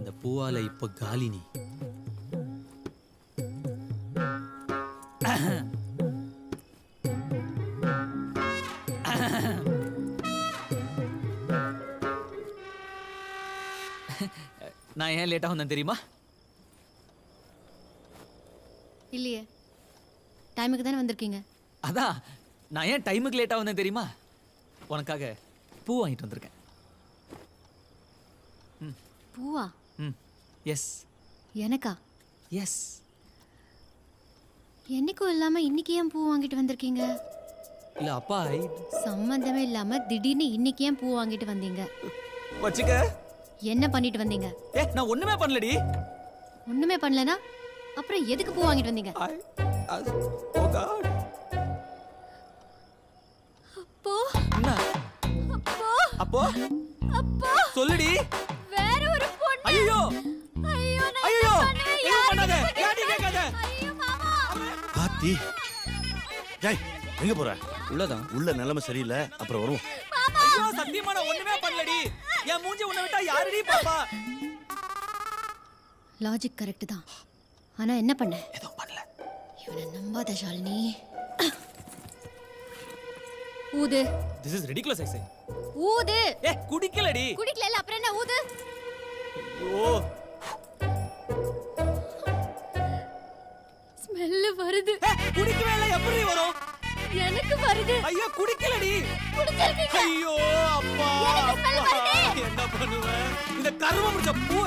இந்த பூவால இப்ப காலி நீ. நான் ஏன் லேட்டா வந்தேன் தெரியுமா? இல்லையே, டைமுக்கு தானே வந்திருக்கீங்க. அதான் நான் ஏன் டைமுக்கு லேட்டா வந்தேன் தெரியுமா? உனக்காக பூ வாங்கிட்டு வந்திருக்கேன். பூவா? எஸ். எனக்கா? எஸ். என்னைக்கும் இல்லாம இன்னைக்கு ஏன் பூ வாங்கிட்டு வந்திருக்கீங்க? இல்ல அப்பா சம்பந்தமே இல்லாம திடீர்னு இன்னைக்கு ஏன் பூ வாங்கிட்டு வந்தீங்க? வச்சுக்க. என்ன பண்ணிட்டு வந்தீங்க? நான் ஒண்ணுமே பண்ணலடி. ஒண்ணுமே பண்ணலனா அப்புறம் எதுக்கு பூ வாங்கிட்டு வந்தீங்க? ஓ காட். அப்போ என்ன? அப்போ அப்போ அப்போ சொல்லுடி. வேற ஒரு பொண்ணு. ஐயோ ஐயோ ஐயோ எதுவும் பண்ணாத. யாடி கேட்காத. ஐயோ மாமா. பாத்தி. டேய் எங்க போற? உள்ளதான். உள்ள நிலைமை சரியில்லை, அப்புறம் வருவோம். ஐயோ சத்தியமா நான் ஒண்ணுமே பண்ணலடி. என் மூஞ்சி உன்னை விட்டா யாரடி பாப்பா? லாஜிக் கரெக்ட் தான். ஆனா என்ன பண்ண? எதுவும் பண்ணல. இவனை நம்பாத ஷாலினி. ஊது. This is ridiculous I say. ஊது. குடிக்கலடி. குடிக்கல அப்புறம் என்ன ஊது? ஐயோ ஸ்மெல் வருது. குடிக்கவே இல்ல, எப்படி வரும்? எனக்கு வருது. ஐயோ குடிக்கலடி. குடிச்சிருக்கீங்க. ஐயோ அப்பா எனக்கு smell வருது. என்ன பண்ணுவேன்? இந்த கரும முடிச்ச பூ